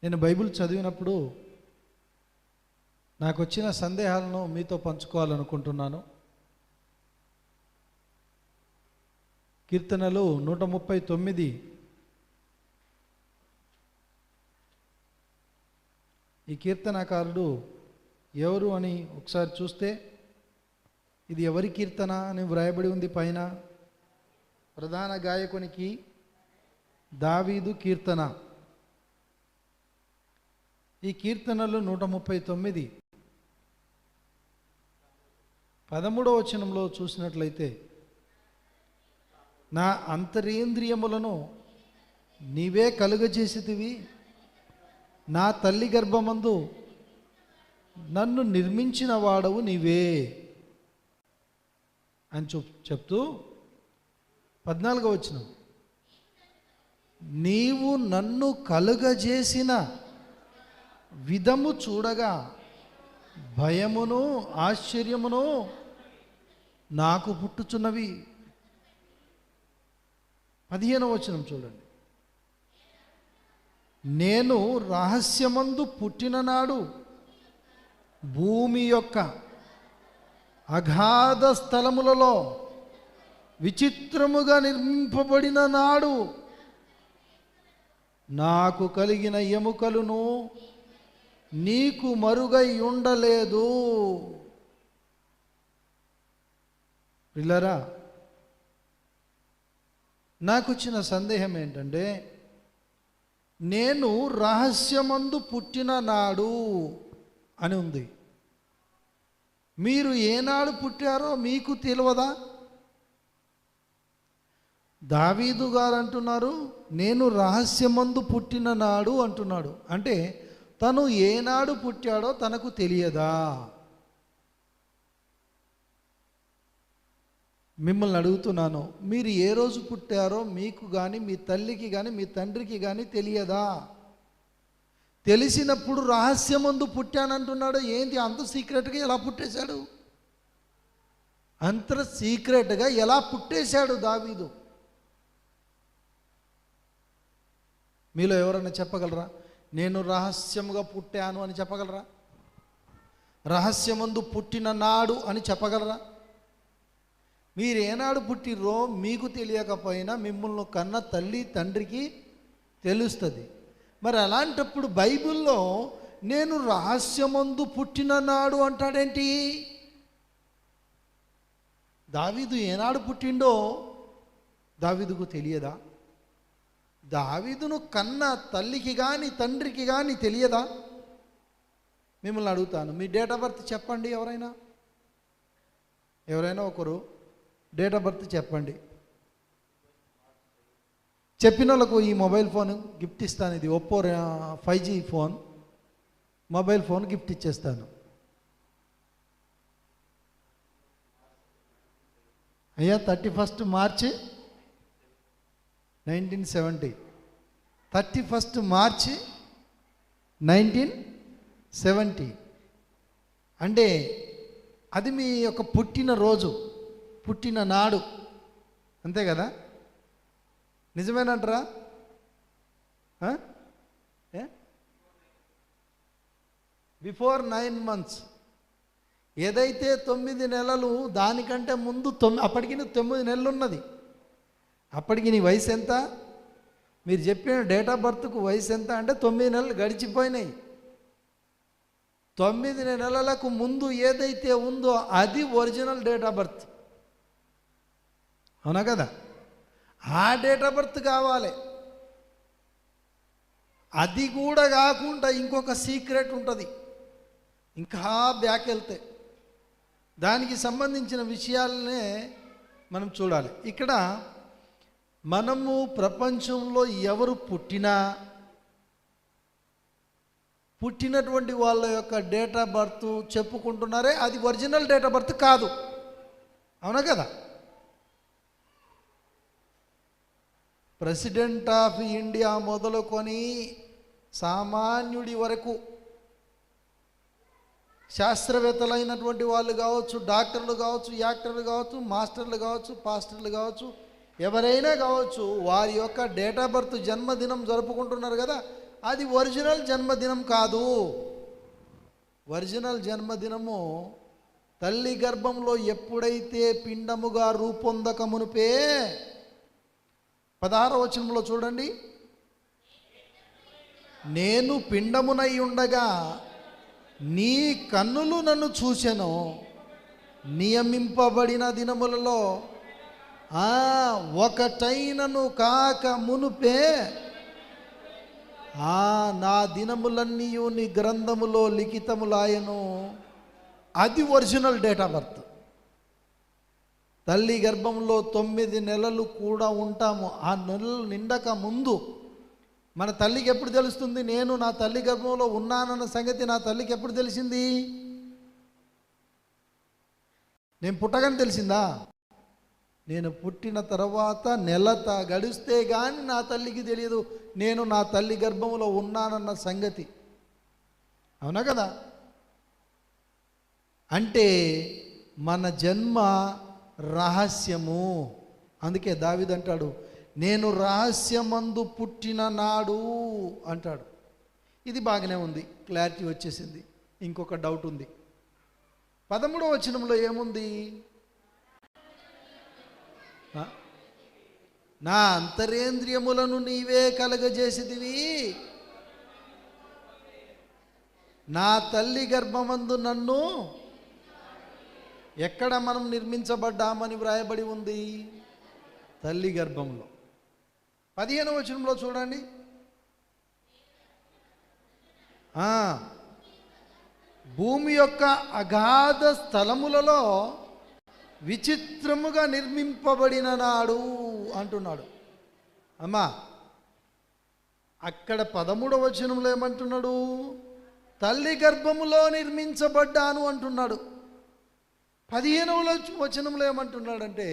నేను బైబిల్ చదివినప్పుడు నాకు వచ్చిన సందేహాలను మీతో పంచుకోవాలనుకుంటున్నాను. కీర్తనలు 139. ఈ కీర్తనకారుడు ఎవరు అని ఒకసారి చూస్తే ఇది ఎవరి కీర్తన అని వ్రాయబడి ఉంది పైన. ప్రధాన గాయకునికి దావీదు కీర్తన. ఈ కీర్తనలు 139. 13వ వచనంలో చూసినట్లయితే, నా అంతరేంద్రియములను నీవే కలుగజేసితివి, నా తల్లి గర్భమందు నన్ను నిర్మించిన వాడవు నీవే అని చెప్తూ 14వ వచనం, నీవు నన్ను కలుగజేసిన విధము చూడగా భయమును ఆశ్చర్యమును నాకు పుట్టుచున్నవి. 15వ వచనం చూడండి, నేను రహస్యమందు పుట్టిన నాడు భూమి యొక్క అగాధ స్థలములలో విచిత్రముగా నిర్మింపబడిన నాడు నాకు కలిగిన ఎముకలను నీకు మరుగై ఉండలేదు. పిల్లరా, నాకు వచ్చిన సందేహం ఏంటంటే, నేను రహస్యమందు పుట్టిన నాడు అని ఉంది. మీరు ఏనాడు పుట్టారో మీకు తెలియదా? దావీదు గారు అంటున్నారు, నేను రహస్యమందు పుట్టిన నాడు అంటున్నాడు. అంటే తను ఏనాడు పుట్టాడో తనకు తెలియదా? మిమ్మల్ని అడుగుతున్నాను, మీరు ఏ రోజు పుట్టారో మీకు కానీ మీ తల్లికి కానీ మీ తండ్రికి కానీ తెలియదా? తెలిసినప్పుడు రహస్యమందు పుట్టానంటున్నాడు. ఏంటి అంత సీక్రెట్గా ఎలా పుట్టేశాడు? అంత సీక్రెట్గా ఎలా పుట్టేశాడు దావీదు? మీలో ఎవరైనా చెప్పగలరా? నేను రహస్యముగా పుట్టాను అని చెప్పగలరా? రహస్యమందు పుట్టిన నాడు అని చెప్పగలరా? మీరు ఏనాడు పుట్టిర్రో మీకు తెలియకపోయినా మిమ్మల్ని కన్న తల్లి తండ్రికి తెలుస్తుంది. మరి అలాంటప్పుడు బైబిల్లో నేను రహస్యమందు పుట్టిన నాడు అంటాడేంటి? దావీదు ఏనాడు పుట్టిండో దావీదుకు తెలియదా? దావీదును కన్న తల్లికి కానీ తండ్రికి కానీ తెలియదా? మిమ్మల్ని అడుగుతాను, మీ డేట్ ఆఫ్ బర్త్ చెప్పండి. ఎవరైనా ఒకరు డేట్ ఆఫ్ బర్త్ చెప్పండి. చెప్పిన వాళ్ళకు ఈ మొబైల్ ఫోన్ గిఫ్ట్ ఇస్తాను. ఇది Oppo 5G phone, mobile phone gift ఇచ్చేస్తాను. అయ్యా, 31 మార్చి 1970. 31 మార్చి 1970 అంటే అది మీ యొక్క పుట్టినరోజు, పుట్టిన నాడు, అంతే కదా? నిజమేనంటారా? Before 9 months. ఏదైతే 9 నెలలు దానికంటే ముందు అప్పటికి 9 నెలలు ఉన్నది. అప్పటికి నీ వయసు ఎంత? మీరు చెప్పిన డేట్ ఆఫ్ బర్త్కు వయసు ఎంత అంటే 9 నెలలు గడిచిపోయినాయి. 9 నెలలకు ముందు ఏదైతే ఉందో అది ఒరిజినల్ డేట్ ఆఫ్ బర్త్. అవునా కదా? ఆ డేట్ ఆఫ్ బర్త్ కావాలి. అది కూడా కాకుండా ఇంకొక సీక్రెట్ ఉంటుంది. ఇంకా బ్యాక్ వెళ్తే దానికి సంబంధించిన విషయాలనే మనం చూడాలి. ఇక్కడ మనము ప్రపంచంలో ఎవరు పుట్టినటువంటి వాళ్ళ యొక్క డేట్ ఆఫ్ బర్త్ చెప్పుకుంటున్నారే, అది ఒరిజినల్ డేట్ ఆఫ్ బర్త్ కాదు. అవునా కదా? ప్రెసిడెంట్ ఆఫ్ ఇండియా మొదలుకొని సామాన్యుడి వరకు, శాస్త్రవేత్తలైనటువంటి వాళ్ళు కావచ్చు, డాక్టర్లు కావచ్చు, యాక్టర్లు కావచ్చు, మాస్టర్లు కావచ్చు, పాస్టర్లు కావచ్చు, ఎవరైనా కావచ్చు, వారి యొక్క డేట్ ఆఫ్ బర్త్ జన్మదినం జరుపుకుంటున్నారు కదా, అది ఒరిజినల్ జన్మదినం కాదు. ఒరిజినల్ జన్మదినము తల్లి గర్భంలో ఎప్పుడైతే పిండముగా రూపొందక మునుపే, 16వ వచనంలో చూడండి, నేను పిండమునై ఉండగా నీ కన్నులు నన్ను చూసెను, నియమింపబడిన దినములలో ఒకటైనను కాక మునుపే నా దినములన్నీ నీ గ్రంథములో లిఖితములాయను. అది ఒరిజినల్ డేట్ ఆఫ్ బర్త్. తల్లి గర్భంలో 9 నెలలు కూడా ఉంటాము. ఆ నెలలు నిండక ముందు మన తల్లికి ఎప్పుడు తెలుస్తుంది? నేను నా తల్లి గర్భంలో ఉన్నానన్న సంగతి నా తల్లికి ఎప్పుడు తెలిసింది? నేను పుట్టగానే తెలిసిందా? నేను పుట్టిన తర్వాత నెల గడిస్తే కానీ నా తల్లికి తెలియదు నేను నా తల్లి గర్భంలో ఉన్నానన్న సంగతి. అవునా కదా? అంటే మన జన్మ రహస్యము. అందుకే దావీదు అంటాడు, నేను రహస్యమందు పుట్టిన నాడు అంటాడు. ఇది బాగానే ఉంది, క్లారిటీ వచ్చేసింది. ఇంకొక డౌట్ ఉంది. 13వ వచనంలో ఏముంది? నా అంతరేంద్రియములను నీవే కలగజేసిదివి, నా తల్లి గర్భమందు నన్ను. ఎక్కడ మనం నిర్మించబడ్డామని వ్రాయబడి ఉంది? తల్లి గర్భంలో. 15వ వచనంలో చూడండి, భూమి యొక్క అగాధ స్థలములలో విచిత్రముగా నిర్మింపబడిన నాడు అంటున్నాడు. అమ్మా, అక్కడ 13వ వచనంలో ఏమంటున్నాడు? తల్లి గర్భములో నిర్మించబడ్డాను అంటున్నాడు. 15వ వచనంలో ఏమంటున్నాడంటే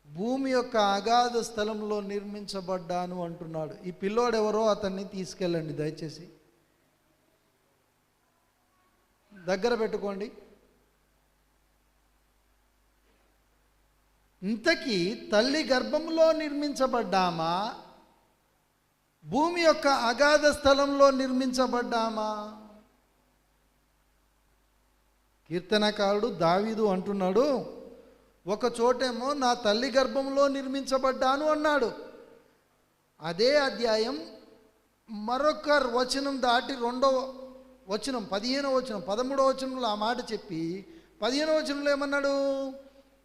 భూమి యొక్క అగాధ స్థలంలో నిర్మించబడ్డాను అంటున్నాడు. ఈ పిల్లోడెవరో అతన్ని తీసుకెళ్ళండి దయచేసి, దగ్గర పెట్టుకోండి. ఇంతకీ తల్లి గర్భంలో నిర్మించబడ్డామా, భూమి యొక్క అగాధ స్థలంలో నిర్మించబడ్డామా? కీర్తనకారుడు దావీదు అంటున్నాడు, ఒక చోటేమో నా తల్లి గర్భంలో నిర్మించబడ్డాను అన్నాడు. అదే అధ్యాయం మరొక వచనం దాటి 2వ వచనం 15వ వచనం 13వ వచనంలో ఆ మాట చెప్పి 15వ వచనంలో ఏమన్నాడు?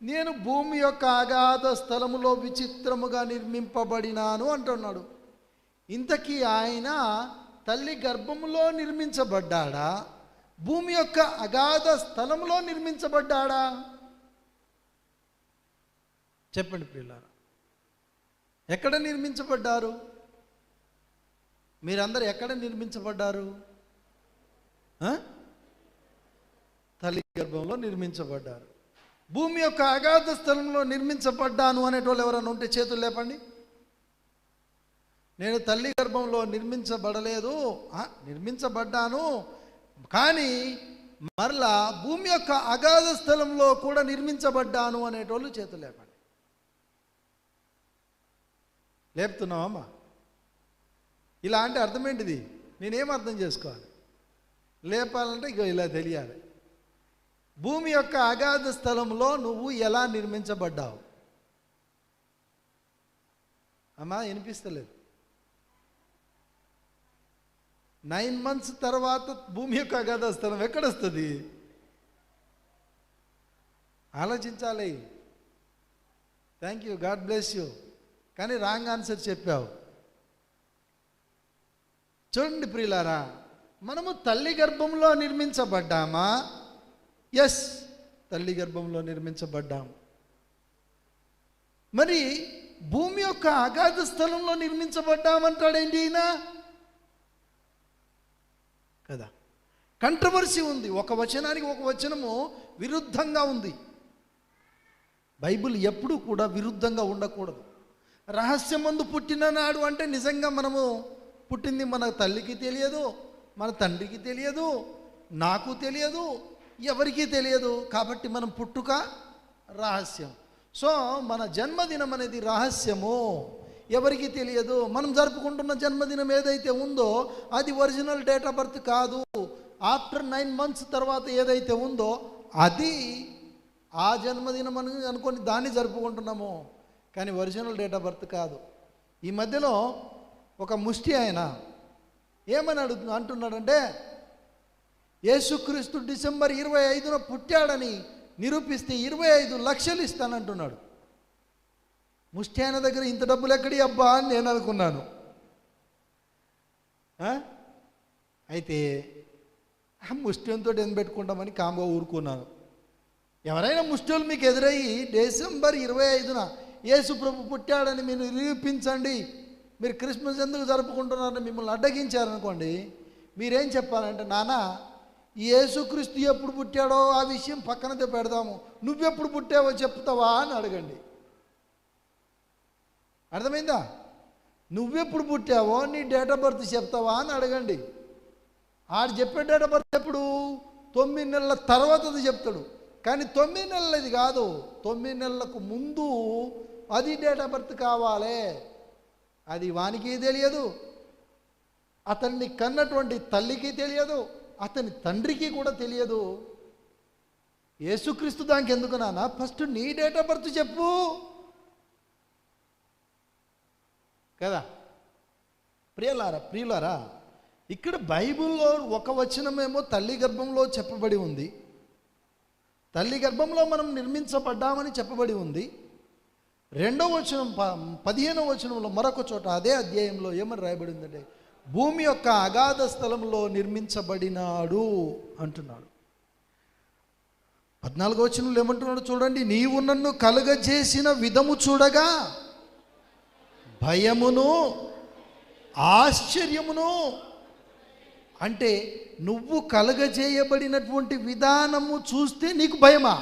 నేను భూమి యొక్క అగాధ స్థలములో విచిత్రముగా నిర్మింపబడినాను అంటున్నాడు. ఇంతకీ ఆయన తల్లి గర్భములో నిర్మించబడ్డాడా, భూమి యొక్క అగాధ స్థలంలో నిర్మించబడ్డాడా? చెప్పండి ప్రియులారా, ఎక్కడ నిర్మించబడ్డారు? మీరందరూ ఎక్కడ నిర్మించబడ్డారు? తల్లి గర్భంలో నిర్మించబడ్డారు. భూమి యొక్క అగాధ స్థలంలో నిర్మించబడ్డాను అనేటోళ్ళు ఎవరైనా ఉంటే చేతులు లేపండి. నేను తల్లి గర్భంలో నిర్మించబడలేదు, నిర్మించబడ్డాను, కానీ మరలా భూమి యొక్క అగాధ స్థలంలో కూడా నిర్మించబడ్డాను అనేటోళ్ళు చేతులు లేపండి. లేపుతున్నావమ్మా? ఇలా అంటే అర్థం ఏంటిది? నేనేం అర్థం చేసుకోవాలి? లేపాలంటే ఇక ఇలా తెలియాలి. భూమి యొక్క అగాధ స్థలంలో నువ్వు ఎలా నిర్మించబడ్డావు? అమ్మా వినిపిస్తలేదు. 9 months తర్వాత భూమి యొక్క అగాధ స్థలం ఎక్కడొస్తుంది? ఆలోచించాలి. Thank you, God bless you. కానీ రాంగ్ ఆన్సర్ చెప్పావు. చూడండి ప్రియులారా, మనము తల్లి గర్భంలో నిర్మించబడ్డామా? ఎస్, తల్లి గర్భంలో నిర్మించబడ్డాము. మరి భూమి యొక్క అగాధ స్థలంలో నిర్మించబడ్డామంటాడేంటి ఈయన? కదా, కంట్రవర్సీ ఉంది. ఒక వచనానికి ఒక వచనము విరుద్ధంగా ఉంది. బైబిల్ ఎప్పుడూ కూడా విరుద్ధంగా ఉండకూడదు. రహస్యమందు పుట్టిన నాడు అంటే నిజంగా మనము పుట్టింది మన తల్లికి తెలియదు, మన తండ్రికి తెలియదు, నాకు తెలియదు, ఎవరికీ తెలియదు. కాబట్టి మనం పుట్టుక రహస్యం. సో మన జన్మదినం అనేది రహస్యము. ఎవరికీ తెలియదు. మనం జరుపుకుంటున్న జన్మదినం ఏదైతే ఉందో అది ఒరిజినల్ డేట్ ఆఫ్ బర్త్ కాదు. ఆఫ్టర్ 9 months తర్వాత ఏదైతే ఉందో అది ఆ జన్మదినం అని అనుకొని దాన్ని జరుపుకుంటున్నాము, కానీ ఒరిజినల్ డేట్ ఆఫ్ బర్త్ కాదు. ఈ మధ్యలో ఒక ముష్టి ఆయన ఏమని అంటున్నాడంటే, యేసుక్రీస్తు డిసెంబర్ 25న పుట్టాడని నిరూపిస్తే 25 లక్షలు ఇస్తానంటున్నాడు. ముష్టి ఆయన దగ్గర ఇంత డబ్బులు ఎక్కడి అబ్బా అని నేను అనుకున్నాను. అయితే ముష్టితో ఏం పెట్టుకుంటామని కామ్గా ఊరుకున్నాను. ఎవరైనా ముష్టిలు మీకు ఎదురయ్యి డిసెంబర్ 25న యేసు ప్రభు పుట్టాడని మీరు నిరూపించండి, మీరు క్రిస్మస్ ఎందుకు జరుపుకుంటున్నారని మిమ్మల్ని అడ్డగించారనుకోండి, మీరేం చెప్పాలంటే, నాన్న ఈ యేసుక్రీస్తు ఎప్పుడు పుట్టాడో ఆ విషయం పక్కనతో పెడదాము, నువ్వెప్పుడు పుట్టావో చెప్తావా అని అడగండి. అర్థమైందా? నువ్వెప్పుడు పుట్టావో నీ డేట్ ఆఫ్ బర్త్ చెప్తావా అని అడగండి. ఆడు చెప్పే డేట్ ఆఫ్ బర్త్ ఎప్పుడు? 9 నెలల తర్వాత అది చెప్తాడు. కానీ 9 నెలలది కాదు, 9 నెలలకు ముందు అది డేట్ ఆఫ్ బర్త్ కావాలి. అది వానికి తెలియదు, అతన్ని కన్నటువంటి తల్లికి తెలియదు, అతని తండ్రికి కూడా తెలియదు. యేసుక్రీస్తు దానికి ఎందుకు నాన్న? ఫస్ట్ నీ డేట్ ఆఫ్ బర్త్ చెప్పు కదా. ప్రియులారా, ఇక్కడ బైబిల్లో ఒక వచనమేమో తల్లి గర్భంలో చెప్పబడి ఉంది, తల్లి గర్భంలో మనం నిర్మించబడ్డామని చెప్పబడి ఉంది. రెండవ వచనం 15వ వచనంలో మరొక చోట అదే అధ్యాయంలో ఏమని రాయబడి ఉందంటే, భూమి యొక్క అగాధ స్థలంలో నిర్మించబడినాడు అంటున్నాడు. 14వ వచనంలో ఏమంటున్నాడు చూడండి, నీవు నన్ను కలుగజేసిన విధము చూడగా భయమును ఆశ్చర్యమును. అంటే నువ్వు కలుగజేయబడినటువంటి విధానము చూస్తే నీకు భయమా?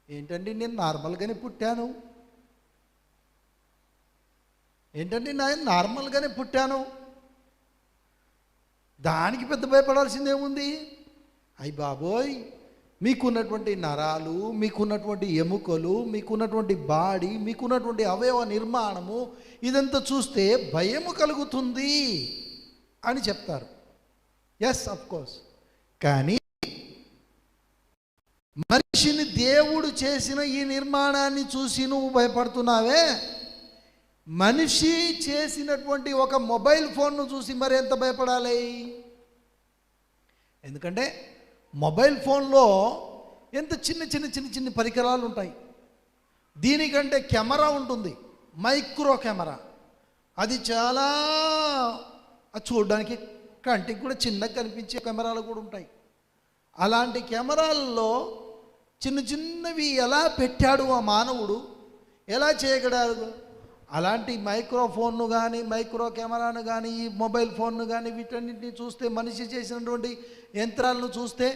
ఏంటండి నేను నార్మల్గానే పుట్టాను, ఏంటండి నేను నార్మల్గానే పుట్టాను, దానికి పెద్ద భయపడాల్సిందేముంది? అయ్య బాబోయ్, మీకున్నటువంటి నరాలు, మీకున్నటువంటి ఎముకలు, మీకున్నటువంటి బాడీ, మీకున్నటువంటి అవయవ నిర్మాణము ఇదంతా చూస్తే భయము కలుగుతుంది అని చెప్తారు. Yes, of course. కానీ మనిషిని దేవుడు చేసిన ఈ నిర్మాణాన్ని చూసి నువ్వు భయపడుతున్నావే, మనిషి చేసినటువంటి ఒక మొబైల్ ఫోన్ను చూసి మరి ఎంత భయపడాలి? ఎందుకంటే మొబైల్ ఫోన్లో ఎంత చిన్న పరికరాలు ఉంటాయి. దీనికంటే కెమెరా ఉంటుంది, మైక్రో కెమెరా. అది చాలా చూడడానికి కంటికి కూడా చిన్నగా కనిపించే కెమెరాలు కూడా ఉంటాయి. అలాంటి కెమెరాల్లో చిన్నవి ఎలా పెట్టాడు ఆ మానవుడు, ఎలా చేయగలడు? అలాంటి మైక్రోఫోన్ను కానీ, మైక్రో కెమెరాను కానీ, ఈ మొబైల్ ఫోన్ను కానీ, వీటన్నిటిని చూస్తే, మనిషి చేసినటువంటి యంత్రాలను చూస్తే,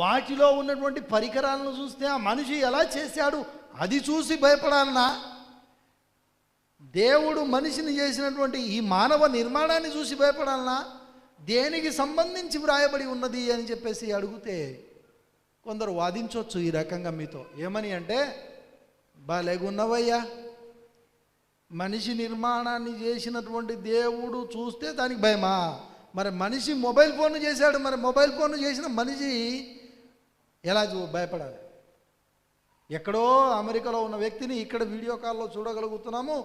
వాటిలో ఉన్నటువంటి పరికరాలను చూస్తే ఆ మనిషి ఎలా చేశాడు అది చూసి భయపడాలన్నా, దేవుడు మనిషిని చేసినటువంటి ఈ మానవ నిర్మాణాన్ని చూసి భయపడాలన్నా, దేనికి సంబంధించి వ్రాయబడి ఉన్నది అని చెప్పేసి అడిగితే కొందరు వాదించవచ్చు ఈ రకంగా మీతో. ఏమని అంటే, బాలేగున్నవయ్యా, మనిషి నిర్మాణాన్ని చేసినటువంటి దేవుడు చూస్తే దానికి భయమా? మరి మనిషి మొబైల్ ఫోన్ చేశాడు, మరి మొబైల్ ఫోన్ చేసిన మనిషి ఎలా భయపడాలి? ఎక్కడో అమెరికాలో ఉన్న వ్యక్తిని ఇక్కడ వీడియో కాల్లో చూడగలుగుతున్నాము,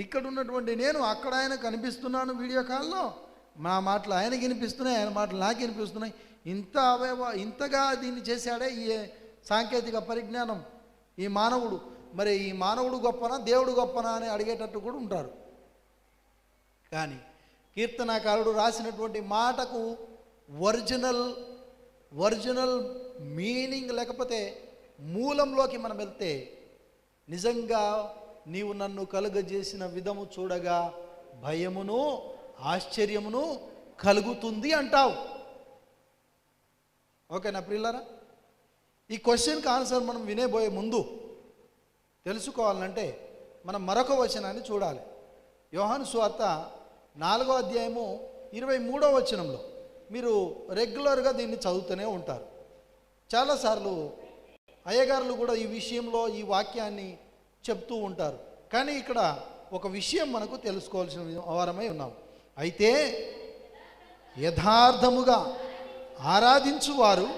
ఇక్కడ ఉన్నటువంటి నేను అక్కడ ఆయన కనిపిస్తున్నాను వీడియో కాల్లో, మా మాటలు ఆయనకి వినిపిస్తున్నాయి, ఆయన మాటలు నాకు వినిపిస్తున్నాయి. ఇంతగా దీన్ని చేశాడే ఈ సాంకేతిక పరిజ్ఞానం ఈ మానవుడు. మరి ఈ మానవుడు గొప్పనా దేవుడు గొప్పనా అని అడిగేటట్టు కూడా ఉంటారు. కానీ కీర్తనాకారుడు రాసినటువంటి మాటకు ఒరిజినల్ మీనింగ్ లేకపోతే మూలంలోకి మనం వెళ్తే, నిజంగా నీవు నన్ను కలుగజేసిన విధము చూడగా భయమును ఆశ్చర్యమును కలుగుతుంది అంటావు. ఓకేనా ప్రియులారా? ఈ క్వశ్చన్కి ఆన్సర్ మనం వినేబోయే ముందు తెలుసుకోవాలంటే మనం మరొక వచనాన్ని చూడాలి. యోహాను సువార్త 4వ అధ్యాయము 23వ వచనంలో మీరు రెగ్యులర్గా దీన్ని చదువుతూనే ఉంటారు. చాలాసార్లు అయ్యగారులు కూడా ఈ విషయంలో ఈ వాక్యాన్ని చెప్తూ ఉంటారు. కానీ ఇక్కడ ఒక విషయం మనకు తెలుసుకోవాల్సిన వారమై ఉన్నాం. అయితే యథార్థముగా ఆరాధించువారు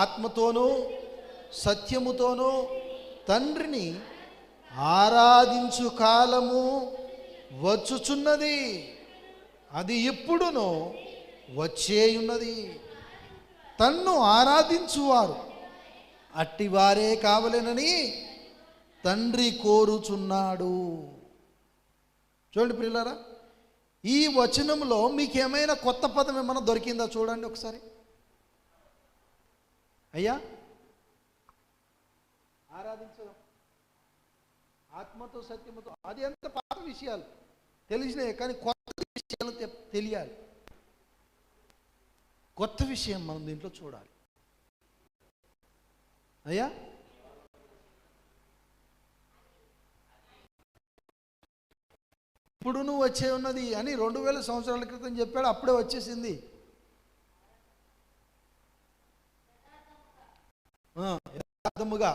ఆత్మతోనూ సత్యముతోనూ తండ్రిని ఆరాధించు కాలము వచ్చుచున్నది, అది ఇప్పుడును వచ్చేయున్నది. తన్ను ఆరాధించువారు అట్టివారే కావలెనని తండ్రి కోరుచున్నాడు. చూడండి ప్రియులారా, ఈ వచనంలో మీకేమైనా కొత్త పదం ఏమైనా దొరికిందా చూడండి ఒకసారి. అయ్యా ఆరాధించడం ఆత్మతో సత్యముతో, అది ఎంత పాత విషయాలు తెలిసినాయి, కానీ కొత్త విషయాలు తెలియాలి. కొత్త విషయం మనం దీంట్లో చూడాలి. అయ్యా ఇప్పుడు నువ్వు వచ్చే ఉన్నది అని 2000 సంవత్సరాల క్రితం చెప్పాడు, అప్పుడే వచ్చేసింది. యథార్థముగా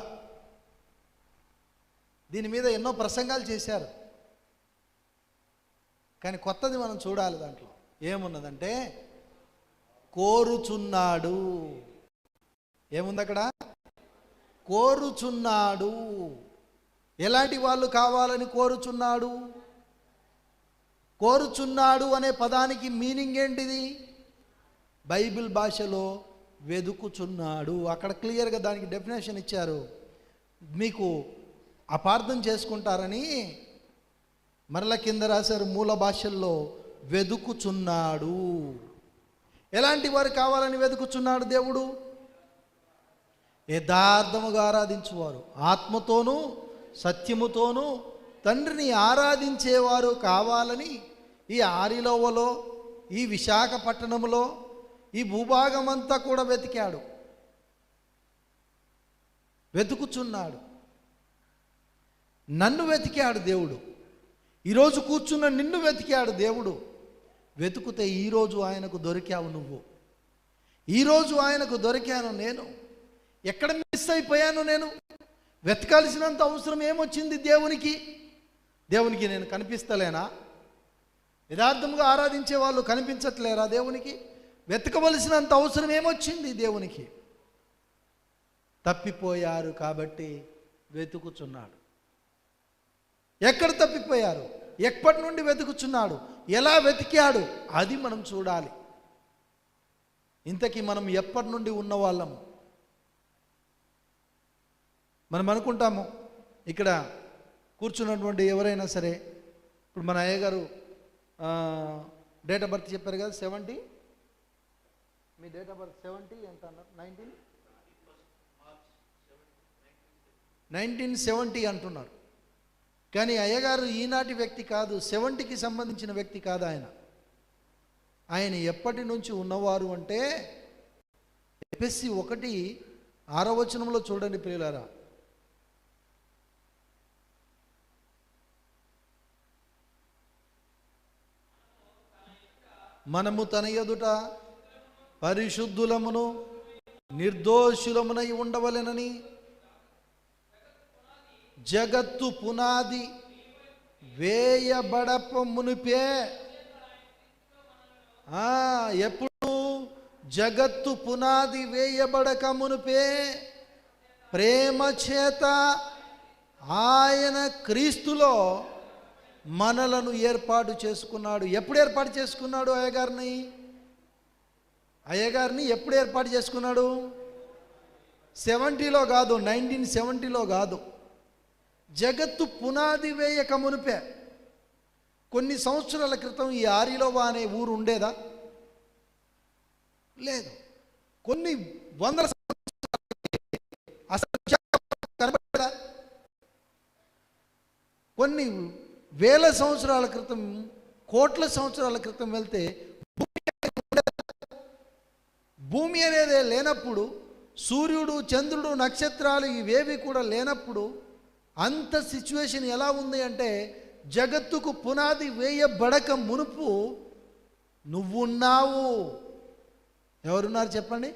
దీని మీద ఎన్నో ప్రసంగాలు చేశారు, కానీ కొత్తది మనం చూడాలి. దాంట్లో ఏమున్నదంటే కోరుచున్నాడు. ఏముంది అక్కడ? కోరుచున్నాడు. ఎలాంటి వాళ్ళు కావాలని కోరుచున్నాడు? కోరుచున్నాడు అనే పదానికి మీనింగ్ ఏంటిది? బైబిల్ భాషలో వెదుకుచున్నాడు. అక్కడ క్లియర్గా దానికి డెఫినేషన్ ఇచ్చారు. మీకు అపార్థం చేసుకుంటారని మరల కింద రాశారు మూల భాషల్లో, వెదుకుచున్నాడు. ఎలాంటి వారు కావాలని వెదుకుచున్నాడు దేవుడు? యథార్థముగా ఆరాధించువారు ఆత్మతోనూ సత్యముతోనూ తండ్రిని ఆరాధించేవారు కావాలని ఈ ఆరిలోవలో, ఈ విశాఖపట్నంలో, ఈ భూభాగమంతా కూడా వెతికాడు, వెతుకుచున్నాడు. నన్ను వెతికాడు దేవుడు. ఈరోజు కూర్చున్న నిన్ను వెతికాడు దేవుడు. వెతుకుతే ఈరోజు ఆయనకు దొరికావు నువ్వు. ఈరోజు ఆయనకు దొరికాను నేను. ఎక్కడ మిస్ అయిపోయాను నేను? వెతకాల్సినంత అవసరం ఏమొచ్చింది దేవునికి? దేవునికి నేను కనిపిస్తలేనా? యథార్థంగా ఆరాధించే వాళ్ళు కనిపించట్లేరా దేవునికి? వెతకవలసినంత అవసరం ఏమొచ్చింది దేవునికి? తప్పిపోయారు కాబట్టి వెతుకుచున్నాడు. ఎక్కడ తప్పిపోయారు? ఎప్పటి నుండి వెతుకుచున్నాడు? ఎలా వెతికాడు? అది మనం చూడాలి. ఇంతకీ మనం ఎప్పటి నుండి ఉన్నవాళ్ళము? మనం అనుకుంటాము ఇక్కడ కూర్చున్నటువంటి ఎవరైనా సరే, ఇప్పుడు మన అయ్యగారు డేట్ ఆఫ్ బర్త్ చెప్పారు కదా, 70. మీ డేట్ ఆఫ్ బర్త్ 70 ఎంత అన్నారు? 1970 అంటున్నారు. కానీ అయ్యగారు ఈనాటి వ్యక్తి కాదు, 70కి సంబంధించిన వ్యక్తి కాదు ఆయన. ఆయన ఎప్పటి నుంచి ఉన్నవారు అంటే ఎఫెసీ 1:6 వచనంలో చూడండి ప్రియులారా. మనము తన ఎదుట పరిశుద్ధులమును నిర్దోషులమునై ఉండవలెనని జగత్తు పునాది వేయబడప మునిపే, ఎప్పుడు? జగత్తు పునాది వేయబడక మునిపే ప్రేమ చేత ఆయన క్రీస్తులో మనలను ఏర్పాటు చేసుకున్నాడు. ఎప్పుడు ఏర్పాటు చేసుకున్నాడు అయ్యగారిని ఎప్పుడు ఏర్పాటు చేసుకున్నాడు? 70లో కాదు, 1970లో కాదు. జగత్తు పునాది వేయక మునిపే. కొన్ని సంవత్సరాల క్రితం ఈ ఆరిలోవా అనే ఊరు ఉండేదా? లేదు. కొన్ని వందల అసలు కనబడదా? కొన్ని వేల సంవత్సరాల క్రితం, కోట్ల సంవత్సరాల క్రితం వెళ్తే భూమి అనేది లేనప్పుడు, సూర్యుడు చంద్రుడు నక్షత్రాలు ఇవేవి కూడా లేనప్పుడు అంత సిచ్యువేషన్ ఎలా ఉంది అంటే, జగత్తుకు పునాది వేయబడక మునుపు నువ్వున్నావు. ఎవరున్నారు చెప్పండి?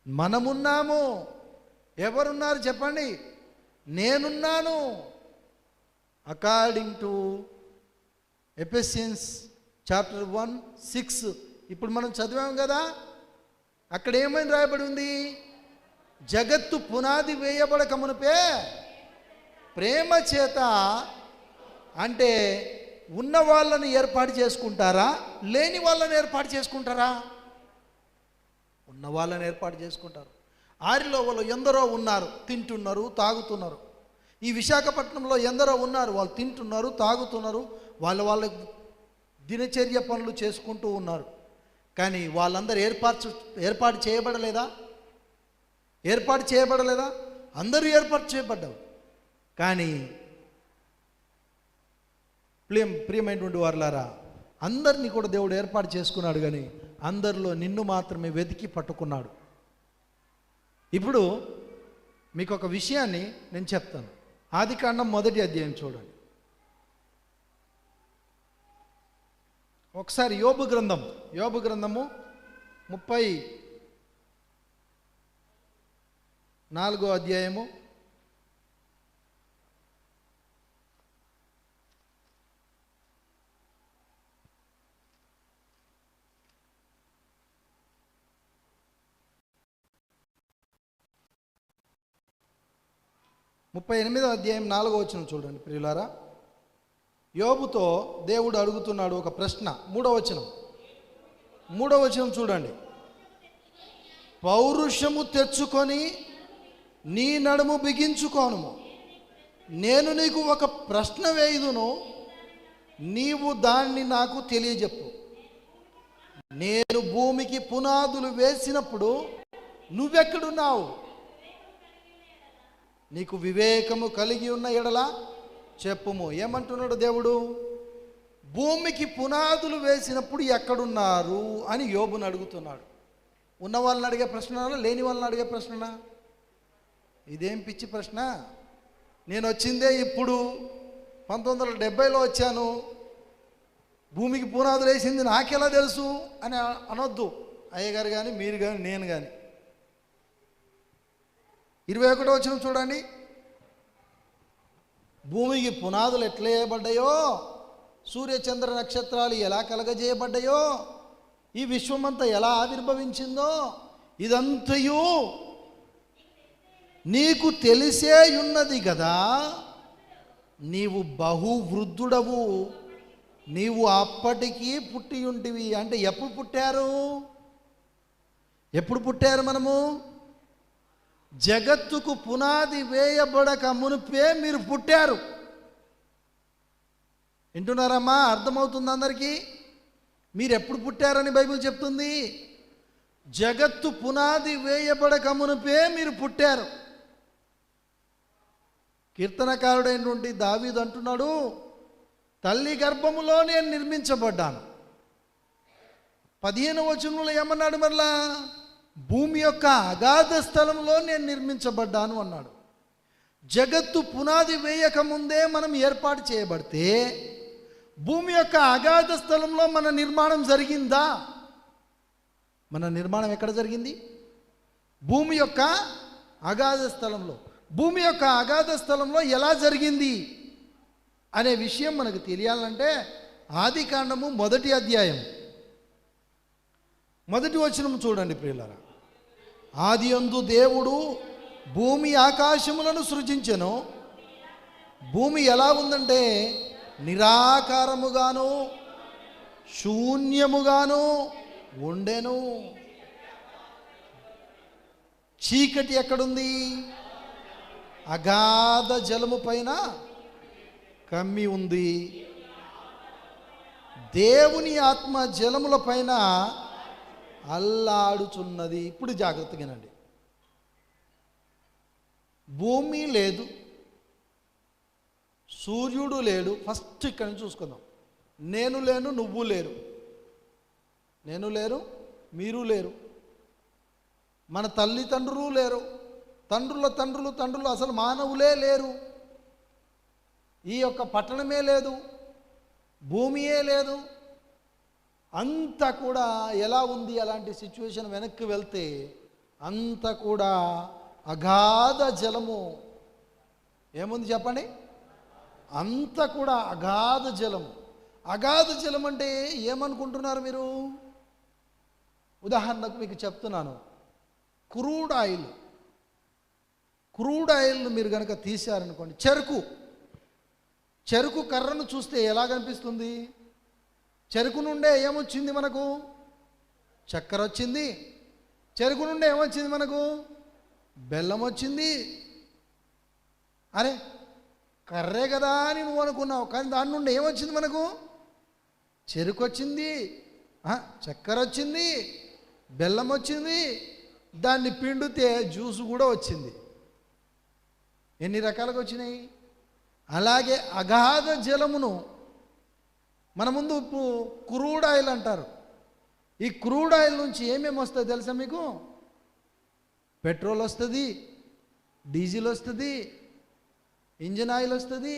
మనమున్నాము. ఎవరున్నారు చెప్పండి? నేనున్నాను. అకార్డింగ్ టు ఎఫెసియన్స్ చాప్టర్ 1:6 ఇప్పుడు మనం చదివాం కదా. అక్కడ ఏమని రాయబడి ఉంది? జగత్తు పునాది వేయబడక మునుపే ప్రేమ చేత, అంటే ఉన్న వాళ్ళని ఏర్పాటు చేసుకుంటారా, లేని వాళ్ళని ఏర్పాటు చేసుకుంటారా? ఉన్న వాళ్ళని ఏర్పాటు చేసుకుంటారు. ఆరిలో వాళ్ళు ఎందరో ఉన్నారు, తింటున్నారు, తాగుతున్నారు. ఈ విశాఖపట్నంలో ఎందరో ఉన్నారు, వాళ్ళు తింటున్నారు, తాగుతున్నారు, వాళ్ళ దినచర్య పనులు చేసుకుంటూ ఉన్నారు. కానీ వాళ్ళందరూ ఏర్పాటు చేయబడలేదా? ఏర్పాటు చేయబడలేదా? అందరూ ఏర్పాటు చేయబడ్డారు. కానీ ప్రియమైనటువంటి వారులారా, అందరినీ కూడా దేవుడు ఏర్పాటు చేసుకున్నాడు. కానీ అందరిలో నిన్ను మాత్రమే వెతికి పట్టుకున్నాడు. ఇప్పుడు మీకు ఒక విషయాన్ని నేను చెప్తాను. ఆదికాండం 1వ అధ్యాయం చూడండి. ఒకసారి యోబు గ్రంథము 34వ అధ్యాయము 38వ అధ్యాయం 4వ వచనం చూడండి ప్రియులారా. యోబుతో దేవుడు అడుగుతున్నాడు ఒక ప్రశ్న. 3వ వచనం చూడండి. పౌరుషము తెచ్చుకొని నీ నడుము బిగించుకోను, నేను నీకు ఒక ప్రశ్న వేయుదును, నీవు దాన్ని నాకు తెలియజెప్పు. నేను భూమికి పునాదులు వేసినప్పుడు నువ్వెక్కడున్నావు? నీకు వివేకము కలిగి ఉన్న ఎడల చెప్పుము. ఏమంటున్నాడు దేవుడు? భూమికి పునాదులు వేసినప్పుడు ఎక్కడున్నారు అని యోబుని అడుగుతున్నాడు. ఉన్న వాళ్ళని అడిగే ప్రశ్న, లేని వాళ్ళని అడిగే ప్రశ్ననా? ఇదేం పిచ్చి ప్రశ్న. నేను వచ్చిందే ఇప్పుడు 1970లో వచ్చాను, భూమికి పునాదులు వేసింది నాకెలా తెలుసు అని అనొద్దు. అయ్యగారు కానీ, మీరు కానీ, నేను కానీ. 21వ వచనం చూడండి. భూమికి పునాదులు ఎట్లా వేయబడ్డాయో, సూర్యచంద్ర నక్షత్రాలు ఎలా కలగజేయబడ్డాయో, ఈ విశ్వమంతా ఎలా ఆవిర్భవించిందో, ఇదంతయు నీకు తెలిసే ఉన్నది కదా. నీవు బహువృద్ధుడవు, నీవు అప్పటికీ పుట్టి ఉంటివి. అంటే ఎప్పుడు పుట్టారు మనము? జగత్తుకు పునాది వేయబడక మునుపే మీరు పుట్టారు. వింటున్నారమ్మా? అర్థమవుతుంది అందరికీ? మీరు ఎప్పుడు పుట్టారని బైబిల్ చెప్తుంది. జగత్తు పునాది వేయబడక మునుపే మీరు పుట్టారు. కీర్తనకారుడైనటువంటి దావీదు అంటున్నాడు, తల్లి గర్భములో నేను నిర్మించబడ్డాను. 15వ వచనంలో ఏమన్నాడు? మరలా భూమి యొక్క అగాధ స్థలంలో నేను నిర్మించబడ్డాను అన్నాడు. జగత్తు పునాది వేయక ముందే మనం ఏర్పాటు చేయబడితే భూమి యొక్క అగాధ స్థలంలో మన నిర్మాణం జరిగిందా? మన నిర్మాణం ఎక్కడ జరిగింది? భూమి యొక్క అగాధ స్థలంలో. భూమి యొక్క అగాధ స్థలంలో ఎలా జరిగింది అనే విషయం మనకు తెలియాలంటే ఆదికాండము 1వ అధ్యాయం 1వ వచనం చూడండి ప్రియులారా. ఆదియందు దేవుడు భూమి ఆకాశములను సృజించెను. భూమి ఎలా ఉందంటే నిరాకారముగాను శూన్యముగాను ఉండెను. చీకటి ఎక్కడుంది? అగాధ జలము పైన కమ్మి ఉంది. దేవుని ఆత్మ జలముల పైన అల్లాడుచున్నది. ఇప్పుడు జాగ్రత్తగానండి. భూమి లేదు, సూర్యుడు లేడు. ఫస్ట్ ఇక్కడ నుంచి చూసుకుందాం. నేను లేను, నువ్వు లేరు, నేను లేరు, మీరు లేరు, మన తల్లిదండ్రులు లేరు, తండ్రుల తండ్రులు అసలు మానవులే లేరు. ఈ యొక్క పట్టణమే లేదు, భూమియే లేదు. అంతా కూడా ఎలా ఉంది? అలాంటి సిచ్యువేషన్ వెనక్కి వెళ్తే అంతా కూడా అగాధ జలము. ఏముంది చెప్పండి? అంతా కూడా అగాధ జలం. అగాధ జలం అంటే ఏమనుకుంటున్నారు మీరు? ఉదాహరణకు మీకు చెప్తున్నాను, క్రూడ్ ఆయిల్ మీరు కనుక తీశారనుకోండి, చెరుకు కర్రను చూస్తే ఎలా కనిపిస్తుంది? చెరుకు నుండే ఏమొచ్చింది మనకు? చక్కెర వచ్చింది. చెరుకు నుండి ఏమొచ్చింది మనకు? బెల్లం వచ్చింది. అరే కర్రే కదా అని నువ్వు అనుకున్నావు, కానీ దాని నుండి ఏమొచ్చింది మనకు? చెరుకు వచ్చింది, చక్కెర వచ్చింది, బెల్లం వచ్చింది, దాన్ని పిండితే జ్యూస్ కూడా వచ్చింది. ఎన్ని రకాలుగా వచ్చినాయి? అలాగే అగాధ జలమును మన ముందు క్రూడ్ ఆయిల్ అంటారు. ఈ క్రూడ్ ఆయిల్ నుంచి ఏమేమి వస్తాయి తెలుసా మీకు? పెట్రోల్ వస్తుంది, డీజిల్ వస్తుంది, ఇంజిన్ ఆయిల్ వస్తుంది,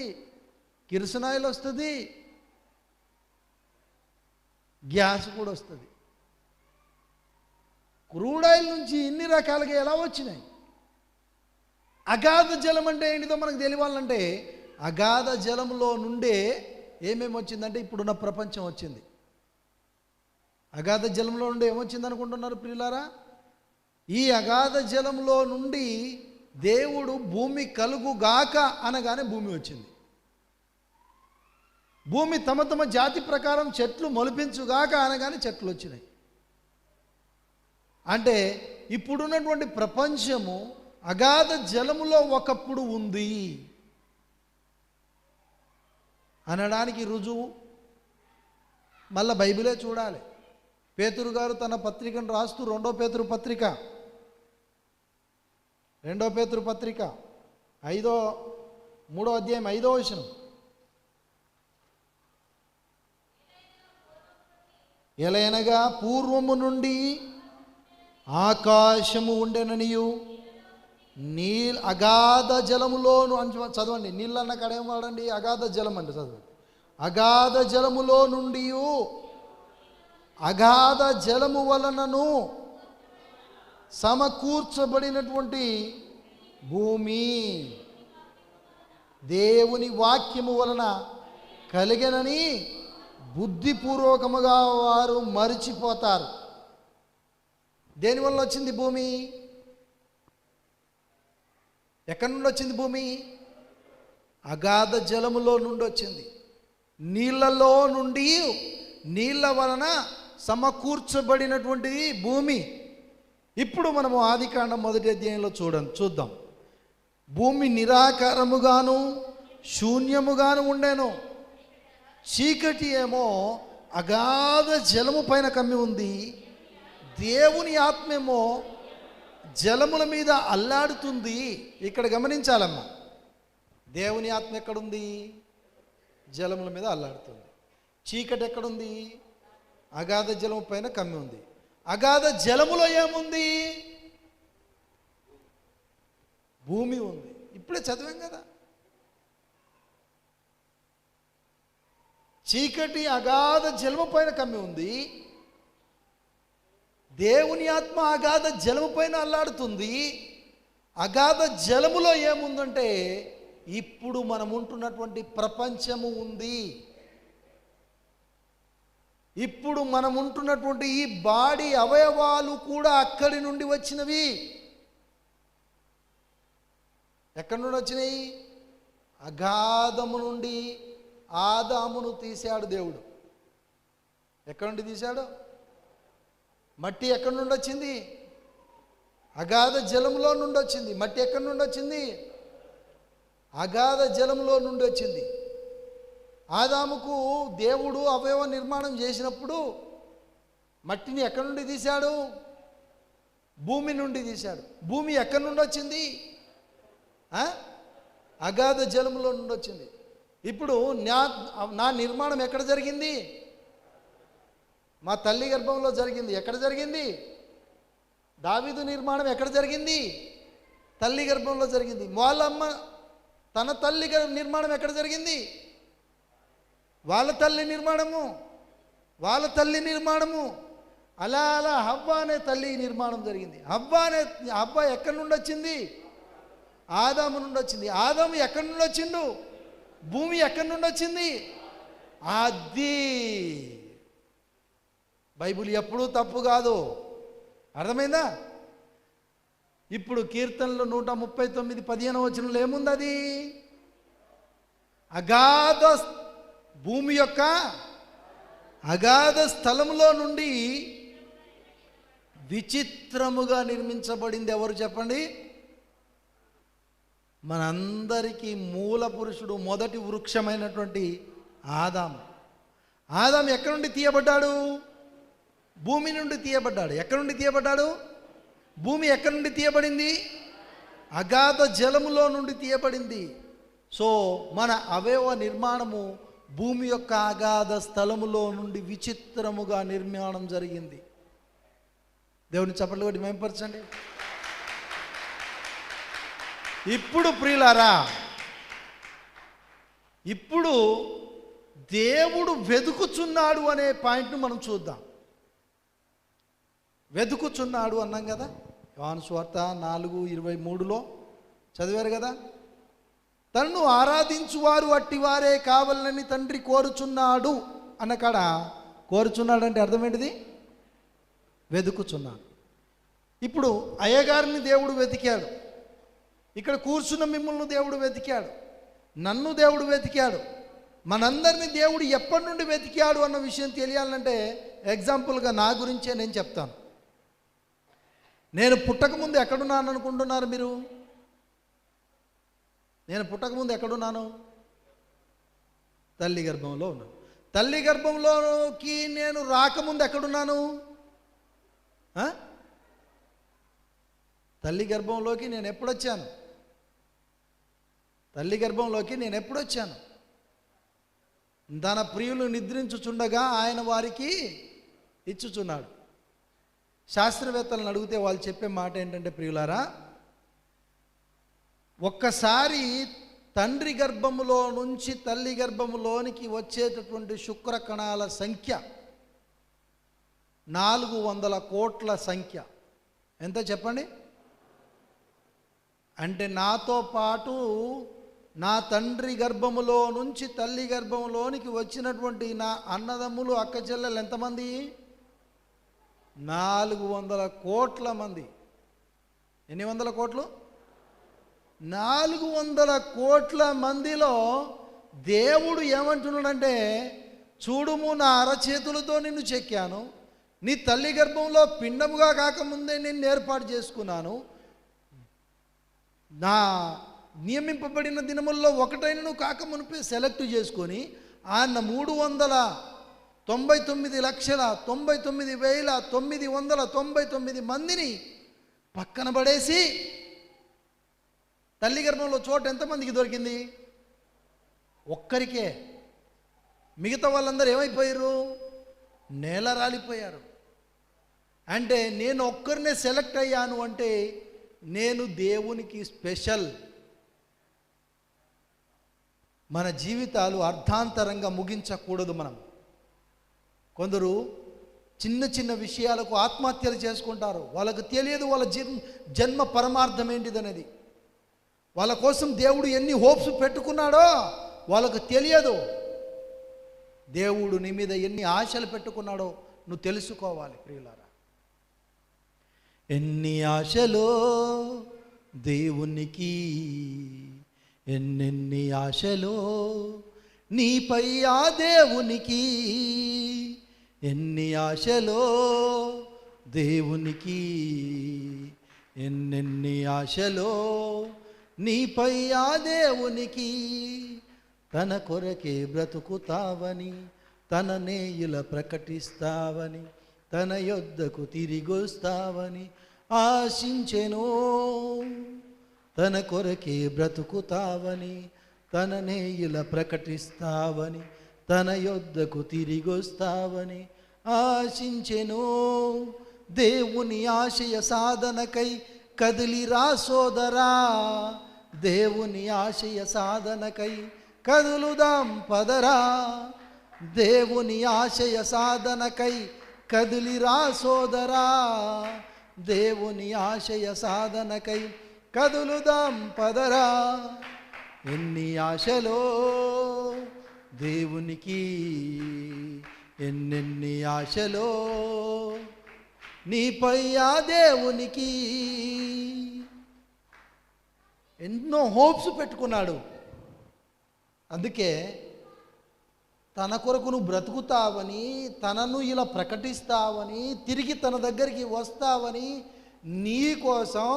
కిరసన్ ఆయిల్ వస్తుంది, గ్యాస్ కూడా వస్తుంది. క్రూడ్ ఆయిల్ నుంచి ఇన్ని రకాలుగా ఎలా వచ్చినాయి? అగాధ జలం అంటే ఏంటిదో మనకు తెలియాలంటే, అగాధ జలంలో నుండే ఏమేమి వచ్చిందంటే ఇప్పుడున్న ప్రపంచం వచ్చింది. అగాధ జలంలో నుండి ఏమొచ్చింది అనుకుంటున్నారు ప్రియులారా? ఈ అగాధ జలంలో నుండి దేవుడు భూమి కలుగుగాక అనగానే భూమి వచ్చింది. భూమి తమ తమ జాతి ప్రకారం చెట్లు మొలిపించుగాక అనగానే చెట్లు వచ్చినాయి. అంటే ఇప్పుడున్నటువంటి ప్రపంచము అగాధ జలములో ఒకప్పుడు ఉంది అనడానికి రుజువు మళ్ళా బైబిలే చూడాలి. పేతురు గారు తన పత్రికను రాస్తూ 2 పేతురు పత్రిక 3వ అధ్యాయం 5వ వచనం, ఎలయనగా పూర్వము నుండి ఆకాశము ఉండెననియు అగాధ జలములోను చదవండి, నీళ్ళన్న కడేం వాడండి, అగాధ జలం అంటే చదవండి. అగాధ జలములో నుండి అగాధ జలము వలనను సమకూర్చబడినటువంటి భూమి దేవుని వాక్యము వలన కలిగనని బుద్ధిపూర్వకముగా వారు మరిచిపోతారు. దేనివల్ల వచ్చింది భూమి? ఎక్కడి నుండి వచ్చింది భూమి? అగాధ జలములో నుండి వచ్చింది. నీళ్ళలో నుండి, నీళ్ళ వలన సమకూర్చబడినటువంటిది భూమి. ఇప్పుడు మనము ఆదికాండం 1వ అధ్యాయంలో చూద్దాం. భూమి నిరాకారముగాను శూన్యముగాను ఉండెను, చీకటి ఏమో అగాధ జలము పైన కమ్మి ఉంది, దేవుని ఆత్మేమో జలముల మీద అల్లాడుతుంది. ఇక్కడ గమనించాలమ్మా, దేవుని ఆత్మ ఎక్కడుంది? జలముల మీద అల్లాడుతుంది. చీకటి ఎక్కడుంది? అగాధ జలము పైన కమ్మి ఉంది. అగాధ జలములో ఏముంది? భూమి ఉంది. ఇప్పుడే చదివాం కదా, చీకటి అగాధ జలము పైన కమ్మి ఉంది, దేవుని ఆత్మ అగాధ జలము పైన అల్లాడుతుంది. అగాధ జలములో ఏముందంటే ఇప్పుడు మనం ఉంటున్నటువంటి ప్రపంచము ఉంది. ఇప్పుడు మనం ఉంటున్నటువంటి ఈ బాడీ అవయవాలు కూడా అక్కడి నుండి వచ్చినవి. ఎక్కడి నుండి వచ్చినాయి? అగాధము నుండి ఆదామును తీశాడు దేవుడు. ఎక్కడి నుండి తీశాడు? మట్టి ఎక్కడి నుండి వచ్చింది? అగాధ జలంలో నుండి వచ్చింది. మట్టి ఎక్కడి నుండి వచ్చింది? అగాధ జలంలో నుండి వచ్చింది. ఆదాముకు దేవుడు అవయవ నిర్మాణం చేసినప్పుడు మట్టిని ఎక్కడి నుండి తీశాడు? భూమి నుండి తీశాడు. భూమి ఎక్కడి నుండి వచ్చింది? అగాధ జలంలో నుండి వచ్చింది. ఇప్పుడు నా నిర్మాణం ఎక్కడ జరిగింది? మా తల్లి గర్భంలో జరిగింది. ఎక్కడ జరిగింది? దావీదు నిర్మాణం ఎక్కడ జరిగింది? తల్లి గర్భంలో జరిగింది. వాళ్ళమ్మ తన తల్లి నిర్మాణం ఎక్కడ జరిగింది? వాళ్ళ తల్లి నిర్మాణము. అలా అలా హవ్వ అనే తల్లి నిర్మాణం జరిగింది. హవ్వ ఎక్కడి నుండి వచ్చింది? ఆదాము నుండి వచ్చింది. ఆదాము ఎక్కడి నుండి వచ్చిండు? భూమి ఎక్కడి నుండి వచ్చింది? అది బైబిల్ ఎప్పుడూ తప్పు కాదు. అర్థమైందా? ఇప్పుడు కీర్తనలు 139:15 వచనంలో ఏముంది? అది అగాధ భూమి యొక్క అగాధ స్థలములో నుండి విచిత్రముగా నిర్మించబడింది ఎవరు చెప్పండి? మనందరికీ మూల పురుషుడు, మొదటి వృక్షమైనటువంటి ఆదాము. ఆదాము ఎక్కడి నుండి తీయబడ్డాడు? భూమి నుండి తీయబడ్డాడు. ఎక్కడి నుండి తీయబడ్డాడు? భూమి ఎక్కడి నుండి తీయబడింది? అగాధ జలములో నుండి తీయబడింది. సో మన అవయవ నిర్మాణము భూమి యొక్క అగాధ స్థలములో నుండి విచిత్రముగా నిర్మాణం జరిగింది. దేవుని చప్పట్లు కొట్టి మేంపరచండి. ఇప్పుడు ప్రియులారా, ఇప్పుడు దేవుడు వెతుకుచున్నాడు అనే పాయింట్ను మనం చూద్దాం. వెతుకుచున్నాడు అన్నాం కదా, యోహాను సువార్త 4:23లో చదివారు కదా. తనను ఆరాధించువారు అట్టివారే కావాలని తండ్రి కోరుచున్నాడు అన్నకాడ, కోరుచున్నాడు అంటే అర్థం ఏంటిది? వెతుకుచున్నాడు. ఇప్పుడు అయ్యగారిని దేవుడు వెతికాడు, ఇక్కడ కూర్చున్న మిమ్మల్ని దేవుడు వెతికాడు, నన్ను దేవుడు వెతికాడు, మనందరినీ దేవుడు ఎప్పటి నుండి వెతికాడు అన్న విషయం తెలియాలంటే ఎగ్జాంపుల్గా నా గురించే నేను చెప్తాను. నేను పుట్టకముందు ఎక్కడున్నాను అనుకుంటున్నారు మీరు? నేను పుట్టకముందు ఎక్కడున్నాను? తల్లి గర్భంలో ఉన్నాను. తల్లి గర్భంలోకి నేను రాకముందు ఎక్కడున్నాను? తల్లి గర్భంలోకి నేను ఎప్పుడొచ్చాను? తల్లి గర్భంలోకి నేను ఎప్పుడొచ్చాను? తన ప్రియులు నిద్రించుచుండగా ఆయన వారికి ఇచ్చుచున్నాడు. శాస్త్రవేత్తలను అడిగితే వాళ్ళు చెప్పే మాట ఏంటంటే, ప్రియులారా, ఒక్కసారి తండ్రి గర్భములో నుంచి తల్లి గర్భములోనికి వచ్చేటటువంటి శుక్ర కణాల సంఖ్య 400 కోట్ల సంఖ్య. ఎంత చెప్పండి? అంటే నాతో పాటు నా తండ్రి గర్భములో నుంచి తల్లి గర్భములోనికి వచ్చినటువంటి నా అన్నదమ్ములు, అక్క చెల్లెలు ఎంతమంది? 400 కోట్ల మంది. ఎన్ని వందల కోట్లు? 400 కోట్ల మందిలో దేవుడు ఏమంటున్నాడంటే, చూడుము నా అరచేతులతో నిన్ను చెక్కాను, నీ తల్లి గర్భంలో పిండముగా కాకముందే నేను ఏర్పాటు చేసుకున్నాను, నా నియమింపబడిన దినముల్లో ఒకటైనను కాకమునిపే సెలెక్ట్ చేసుకొని ఆయన 399,99,999 మందిని పక్కన పడేసి తల్లి గర్భంలో చోటు ఎంతమందికి దొరికింది? ఒక్కరికే. మిగతా వాళ్ళందరూ ఏమైపోయారు? నేల రాలిపోయారు. అంటే నేను ఒక్కరినే సెలెక్ట్ అయ్యాను అంటే నేను దేవునికి స్పెషల్. మన జీవితాలు అర్థాంతరంగా ముగించకూడదు. మనం కొందరు చిన్న చిన్న విషయాలకు ఆత్మహత్యలు చేసుకుంటారు. వాళ్ళకు తెలియదు వాళ్ళ జన్మ పరమార్థం ఏంటిదనేది. వాళ్ళ కోసం దేవుడు ఎన్ని హోప్స్ పెట్టుకున్నాడో వాళ్ళకు తెలియదు. దేవుడు నీ మీద ఎన్ని ఆశలు పెట్టుకున్నాడో నువ్వు తెలుసుకోవాలి ప్రియులారా. ఎన్ని ఆశలో దేవునికి, ఎన్నెన్ని ఆశలో నీపై ఆ దేవునికి, ఎన్ని ఆశలో దేవునికి, ఎన్నెన్ని ఆశలో నీపై ఆ దేవునికి. తన కొరకే బ్రతుకుతావని, తన నేయుల ప్రకటిస్తావని, తన యొద్దకు తిరిగొస్తావని ఆశించెను. తన కొరకే బ్రతుకుతావని, తన నేయుల ప్రకటిస్తావని, తన యొద్దకు తిరిగొస్తావని ఆశించెను. దేవుని ఆశయ సాధనకై కదిలిరా సోదరా, దేవుని ఆశయ సాధనకై కదులుదాం పదరా. దేవుని ఆశయ సాధనకై కదిలిరా సోదరా, దేవుని ఆశయ సాధనకై కదులుదాం పదరా. ఎన్ని ఆశలో దేవునికి, ఎన్నెన్ని ఆశలో నీపై ఆ దేవునికి. ఎన్నో హోప్స్ పెట్టుకున్నాడు. అందుకే తన కొరకు నువ్వు బ్రతుకుతావని, తనను ఇలా ప్రకటిస్తావని, తిరిగి తన దగ్గరికి వస్తావని, నీ కోసం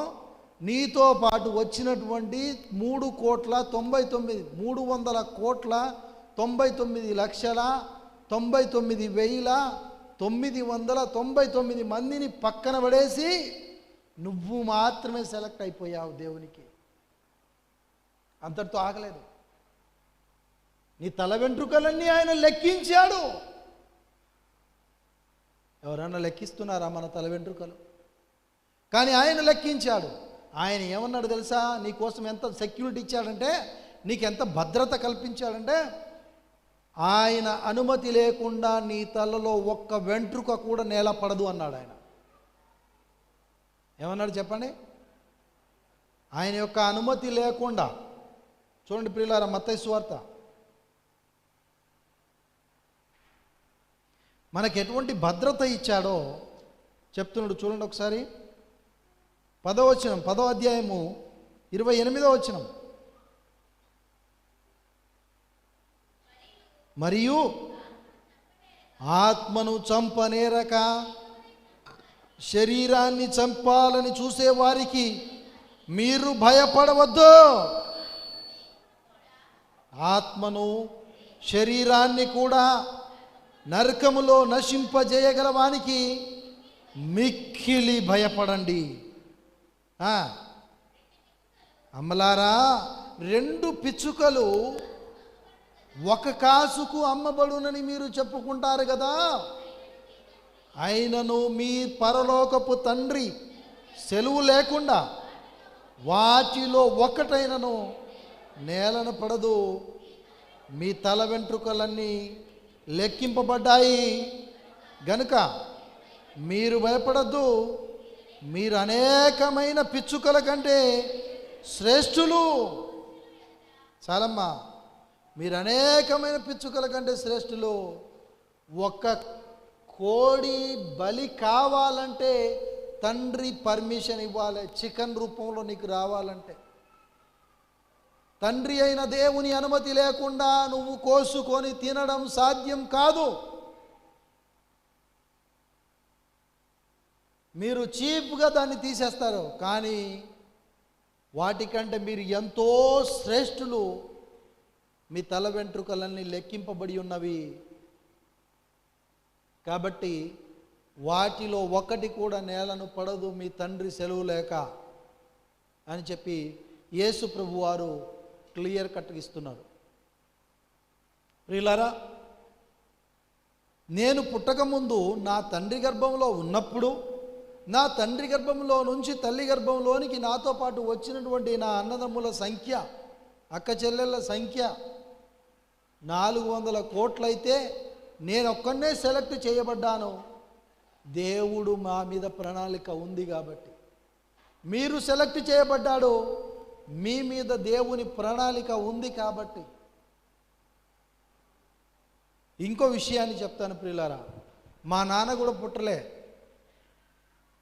నీతో పాటు వచ్చినటువంటి 3,399,99,999 మందిని పక్కన పడేసి నువ్వు మాత్రమే సెలెక్ట్ అయిపోయావు దేవునికి. అంతటితో ఆగలేదు. నీ తల వెంట్రుకలన్నీ ఆయన లెక్కించాడు. ఎవరైనా లెక్కిస్తున్నారా మన తల వెంట్రుకలు? కానీ ఆయన లెక్కించాడు. ఆయన ఏమన్నాడు తెలుసా? నీ కోసం ఎంత సెక్యూరిటీ ఇచ్చాడంటే, నీకు ఎంత భద్రత కల్పించాడంటే, ఆయన అనుమతి లేకుండా నీ తలలో ఒక్క వెంట్రుక కూడా నేల పడదు అన్నాడు. ఆయన ఏమన్నాడు చెప్పండి? ఆయన యొక్క అనుమతి లేకుండా. చూడండి ప్రియులారా, మత్తయి సువార్త మనకు ఎటువంటి భద్రత ఇచ్చాడో చెప్తున్నాడు. చూడండి ఒకసారి 10వ వచనం, 10వ అధ్యాయము 28వ వచనం. మరియు ఆత్మను చంపనేరక శరీరాన్ని చంపాలని చూసేవారికి మీరు భయపడవద్దు. ఆత్మను శరీరాన్ని కూడా నరకములో నశింపజేయగలవానికి మిక్కిలి భయపడండి. అమ్మలారా, 2 పిచ్చుకలు 1 కాసుకు అమ్మబడునని మీరు చెప్పుకుంటారు కదా. అయినను మీ పరలోకపు తండ్రి సెలవు లేకుండా వాటిలో ఒకటైనను నేలన పడదు. మీ తల వెంట్రుకలన్నీ లెక్కింపబడ్డాయి గనుక మీరు భయపడద్దు. మీరు అనేకమైన పిచ్చుకల కంటే శ్రేష్ఠులు. చాలమ్మా, మీరు అనేకమైన పిచ్చుకల కంటే శ్రేష్ఠులు. ఒక్క కోడి బలి కావాలంటే తండ్రి పర్మిషన్ ఇవ్వాలి. చికెన్ రూపంలో నీకు రావాలంటే తండ్రి అయిన దేవుని అనుమతి లేకుండా నువ్వు కోసుకొని తినడం సాధ్యం కాదు. మీరు చీప్గా దాన్ని తీసేస్తారు, కానీ వాటికంటే మీరు ఎంతో శ్రేష్ఠులు. మీ తల వెంట్రుకలన్నీ లెక్కింపబడి ఉన్నవి. కాబట్టి వాటిలో ఒకటి కూడా నేలను పడదు మీ తండ్రి సెలవు లేక అని చెప్పి యేసు ప్రభు వారు క్లియర్ కట్గా ఇస్తున్నారు. ప్రియులారా, నేను పుట్టకముందు నా తండ్రి గర్భంలో ఉన్నప్పుడు, నా తండ్రి గర్భంలో నుంచి తల్లి గర్భంలోనికి నాతో పాటు వచ్చినటువంటి నా అన్నదమ్ముల సంఖ్య, అక్క చెల్లెళ్ళ సంఖ్య 400 కోట్లయితే నేను ఒక్కనే సెలెక్ట్ చేయబడ్డాను. దేవుడు మా మీద ప్రణాళిక ఉంది కాబట్టి. మీరు సెలెక్ట్ చేయబడ్డాడు, మీ మీద దేవుని ప్రణాళిక ఉంది కాబట్టి. ఇంకో విషయాన్ని చెప్తాను ప్రియులారా, మా నాన్న కూడా పుట్టలే.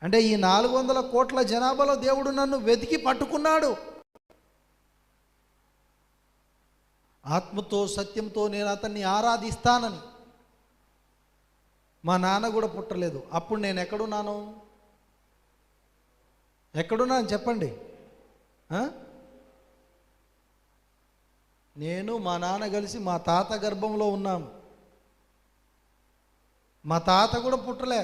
అంటే ఈ 400 కోట్ల జనాభాలో దేవుడు నన్ను వెతికి పట్టుకున్నాడు. ఆత్మతో సత్యంతో నేను అతన్ని ఆరాధిస్తానని. మా నాన్న కూడా పుట్టలేదు. అప్పుడు నేను ఎక్కడున్నాను? ఎక్కడున్నాను చెప్పండి. నేను మా నాన్న కలిసి మా తాత గర్భంలో ఉన్నాము. మా తాత కూడా పుట్టలే.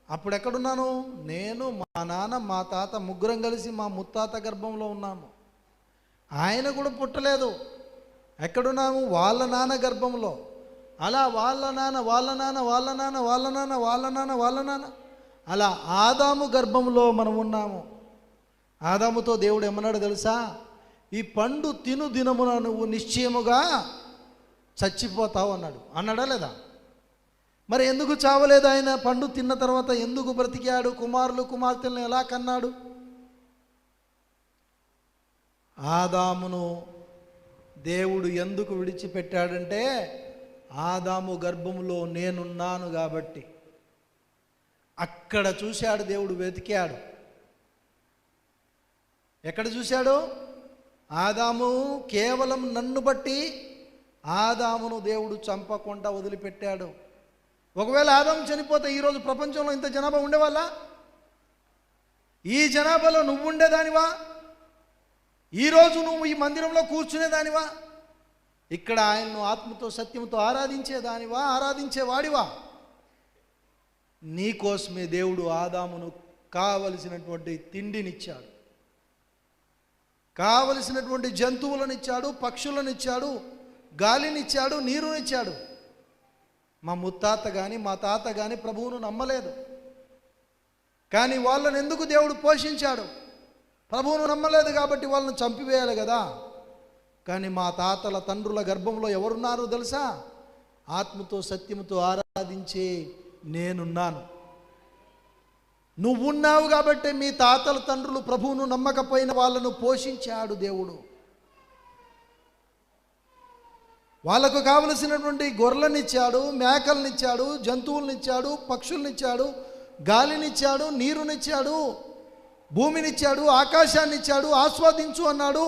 అప్పుడు ఎక్కడున్నాను? నేను, మా నాన్న, మా తాత ముగ్గురం కలిసి మా ముత్తాత గర్భంలో ఉన్నాము. ఆయన కూడా పుట్టలేదు. ఎక్కడున్నాము? వాళ్ళ నాన్న గర్భంలో. అలా వాళ్ళ నాన్న, వాళ్ళ నాన్న, వాళ్ళ నాన్న, వాళ్ళ నాన్న, వాళ్ళ నాన్న, వాళ్ళ నాన్న, అలా ఆదాము గర్భంలో మనం ఉన్నాము. ఆదాముతో దేవుడు ఏమన్నాడు తెలుసా? ఈ పండు తిను దినమున నువ్వు నిశ్చయముగా చచ్చిపోతావు అన్నాడు. అన్నాడా లేదా? మరి ఎందుకు చావలేదు ఆయన? పండు తిన్న తర్వాత ఎందుకు బ్రతికాడు? కుమారులు కుమార్తెలను ఎలా కన్నాడు? ఆదామును దేవుడు ఎందుకు విడిచిపెట్టాడంటే ఆదాము గర్భంలో నేనున్నాను కాబట్టి. అక్కడ చూశాడు దేవుడు, వెతికాడు. ఎక్కడ చూశాడు? ఆదాము కేవలం నన్ను బట్టి ఆదామును దేవుడు చంపకుండా వదిలిపెట్టాడు. ఒకవేళ ఆదాము చనిపోతే ఈరోజు ప్రపంచంలో ఇంత జనాభా ఉండేవాళ్ళ? ఈ జనాభాలో నువ్వు ఉండేదానివా? ఈరోజు నువ్వు ఈ మందిరంలో కూర్చునేదానివా? ఇక్కడ ఆయన్ను ఆత్మతో సత్యంతో ఆరాధించేదానివా? ఆరాధించేవాడివా? నీకోసమే దేవుడు ఆదామును కావలసినటువంటి తిండినిచ్చాడు, కావలసినటువంటి జంతువులనిచ్చాడు, పక్షులనిచ్చాడు, గాలినిచ్చాడు, నీరునిచ్చాడు. మా ముత్తాత కానీ మా తాత కానీ ప్రభువును నమ్మలేదు, కానీ వాళ్ళని ఎందుకు దేవుడు పోషించాడు? ప్రభువును నమ్మలేదు కాబట్టి వాళ్ళని చంపివేయాలి కదా. కానీ మా తాతల తండ్రుల గర్భంలో ఎవరున్నారు తెలుసా? ఆత్మతో సత్యముతో ఆరాధించే నేనున్నాను. నువ్వున్నావు కాబట్టి మీ తాతల తండ్రులు ప్రభువును నమ్మకపోయిన వాళ్ళను పోషించాడు దేవుడు. వాళ్ళకు కావలసినటువంటి గొర్రెలనిచ్చాడు, మేకలనిచ్చాడు, జంతువులనిచ్చాడు, పక్షులనిచ్చాడు, గాలినిచ్చాడు, నీరునిచ్చాడు, భూమినిచ్చాడు, ఆకాశాన్నిచ్చాడు. ఆస్వాదించు అన్నాడు.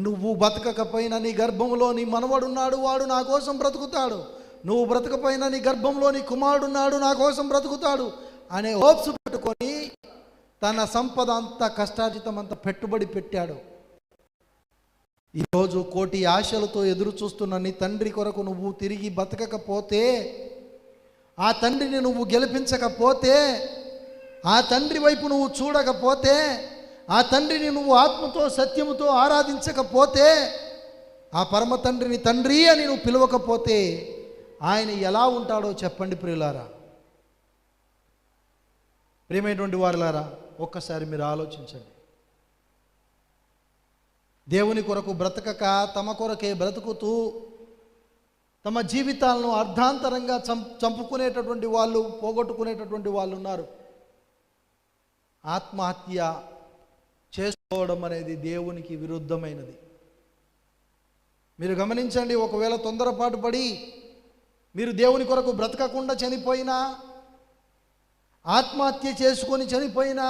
నువ్వు బతకకపోయినా నీ గర్భంలో నీ మనవడున్నాడు, వాడు నా కోసం బ్రతుకుతాడు. నువ్వు బ్రతకపోయినా నీ గర్భంలో నీ కుమారుడున్నాడు, నా కోసం బ్రతుకుతాడు అనే హోప్స్ పెట్టుకొని తన సంపద అంతా కష్టార్జితం అంతా పెట్టుబడి పెట్టాడు. ఈరోజు కోటి ఆశలతో ఎదురు చూస్తున్న నీ తండ్రి కొరకు నువ్వు తిరిగి బతకకపోతే, ఆ తండ్రిని నువ్వు గెలిపించకపోతే, ఆ తండ్రి వైపు నువ్వు చూడకపోతే, ఆ తండ్రిని నువ్వు ఆత్మతో సత్యముతో ఆరాధించకపోతే, ఆ పరమ తండ్రిని తండ్రి అని నువ్వు పిలవకపోతే ఆయన ఎలా ఉంటాడో చెప్పండి ప్రియులారా. ప్రియమైనటువంటి వారులారా, ఒక్కసారి మీరు ఆలోచించండి. దేవుని కొరకు బ్రతకక తమ కొరకే బ్రతుకుతూ తమ జీవితాలను అర్ధాంతరంగా చంపుకునేటటువంటి వాళ్ళు, పోగొట్టుకునేటటువంటి వాళ్ళు ఉన్నారు. ఆత్మహత్య చేసుకోవడం అనేది దేవునికి విరుద్ధమైనది. మీరు గమనించండి, ఒకవేళ తొందరపాటు పడి మీరు దేవుని కొరకు బ్రతకకుండా చనిపోయినా, ఆత్మహత్య చేసుకొని చనిపోయినా,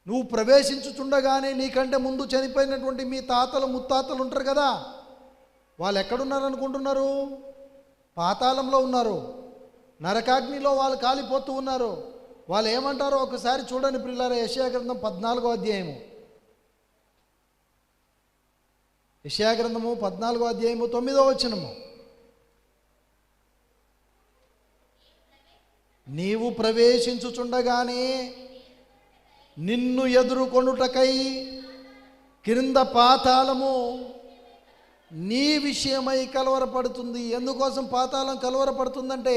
నువ్వు ప్రవేశించుచుండగానే నీకంటే ముందు చనిపోయినటువంటి మీ తాతలు ముత్తాతలు ఉంటారు కదా, వాళ్ళు ఎక్కడున్నారు అనుకుంటున్నారు? పాతాళంలో ఉన్నారు, నరకాగ్నిలో వాళ్ళు కాలిపోతూ ఉన్నారు. వాళ్ళు ఏమంటారో ఒకసారి చూడండి ప్రియులారా. యెషయా గ్రంథం 14వ అధ్యాయము, యెషయా గ్రంథము 14వ అధ్యాయము 9వ వచనము. నీవు ప్రవేశించుచుండగానే నిన్ను ఎదుర్కొనుటకై క్రింద పాతాళము నీ విషయమై కలవరపడుతుంది. ఎందుకోసం పాతాళం కలవరపడుతుందంటే,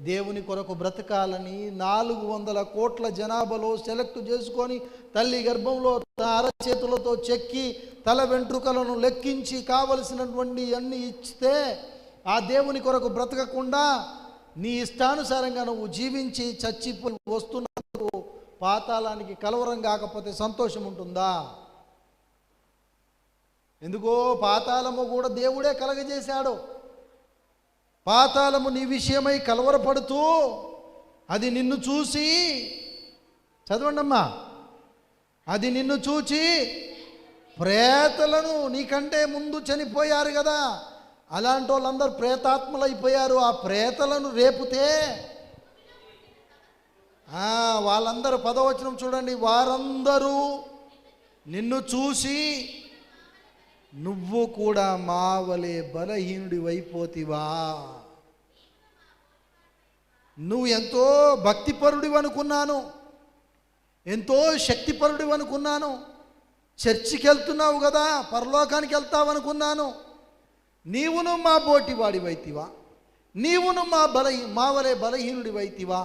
దేవుని కొరకు బ్రతకాలని 400 కోట్ల జనాభాలో సెలెక్ట్ చేసుకొని తల్లి గర్భంలో అరచేతులతో చెక్కి తల వెంట్రుకలను లెక్కించి కావలసినటువంటి అన్ని ఇస్తే, ఆ దేవుని కొరకు బ్రతకకుండా నీ ఇష్టానుసారంగా నువ్వు జీవించి చచ్చిపోయి వస్తున్నందుకు పాతాళానికి కలవరం కాకపోతే సంతోషం ఉంటుందా? ఎందుకో పాతాళము కూడా దేవుడే కలగజేశాడు. పాతాళము నీ విషయమై కలవరపడుతూ అది నిన్ను చూసి, చదవండమ్మా, అది నిన్ను చూచి ప్రేతలను, నీకంటే ముందు చనిపోయారు కదా, అలాంటి వాళ్ళందరూ ప్రేతాత్మలు అయిపోయారు. ఆ ప్రేతలను రేపుతే వాళ్ళందరూ 10వ వచనం చూడండి, వారందరూ నిన్ను చూసి నువ్వు కూడా మా వలె బలహీనుడి అయిపోతివా, నువ్వు ఎంతో భక్తిపరుడివి అనుకున్నాను, ఎంతో శక్తిపరుడివి అనుకున్నాను, చర్చికి వెళ్తున్నావు కదా, పరలోకానికి వెళ్తావు అనుకున్నాను, నీవును మా బోటి వాడివైతివా, నీవును మా వలె బలహీనుడివైతివా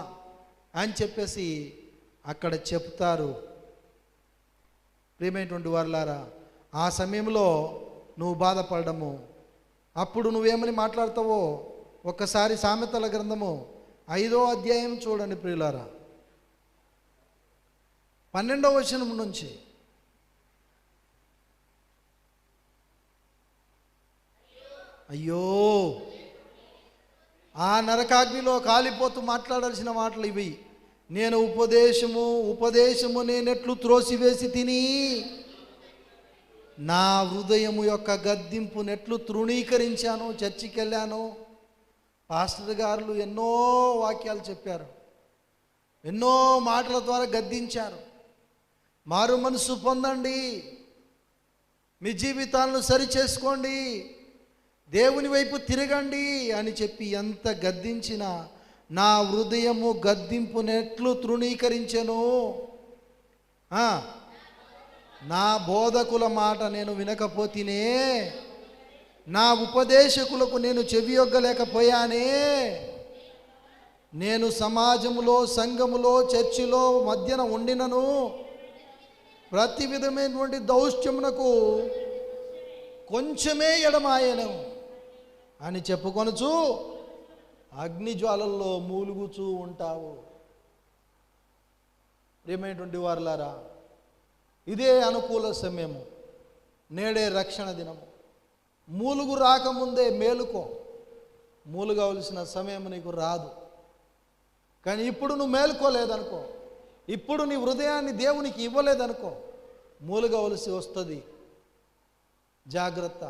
అని చెప్పేసి అక్కడ చెప్తారు. ప్రియమైనటువంటి వారులారా, ఆ సమయంలో నువ్వు బాధపడము, అప్పుడు నువ్వేమని మాట్లాడతావో ఒక్కసారి సామెతల గ్రంథము 5వ అధ్యాయం చూడండి ప్రియులారా, 12వ వచనం నుంచి. అయ్యో, ఆ నరకాగ్నిలో కాలిపోతూ మాట్లాడాల్సిన మాటలు ఇవి. నేను ఉపదేశము నేనెట్లు త్రోసివేసి తిని, నా హృదయము యొక్క గద్దింపు నెట్లు తృణీకరించాను. చర్చికి వెళ్ళాను, పాస్టర్ గారు ఎన్నో వాక్యాలు చెప్పారు, ఎన్నో మాటల ద్వారా గద్దించారు. మారు మనసు పొందండి, మీ జీవితాలను సరిచేసుకోండి, దేవుని వైపు తిరగండి అని చెప్పి ఎంత గద్దించినా నా హృదయము గద్దింపునెట్లు తృణీకరించెను. నా బోధకుల మాట నేను వినకపోతేనే, నా ఉపదేశకులకు నేను చెవియొగ్గలేకపోయానే, నేను సమాజములో, సంఘములో, చర్చిలో మధ్యన ఉండినను ప్రతి విధమైనటువంటి దౌష్ట్యమునకు కొంచెమే ఎడమాయను అని చెప్పుకొనుచు అగ్నిజ్వాలల్లో మూలుగుచూ ఉంటావు. ప్రియమైనటువంటి వారులారా, ఇదే అనుకూల సమయము, నేడే రక్షణ దినము. మూలుగు రాకముందే మేలుకో. మూలుగవలసిన సమయం నీకు రాదు, కానీ ఇప్పుడు నువ్వు మేలుకోలేదనుకో, ఇప్పుడు నీ హృదయాన్ని దేవునికి ఇవ్వలేదనుకో, మూలుగవలసి వస్తుంది. జాగ్రత్త.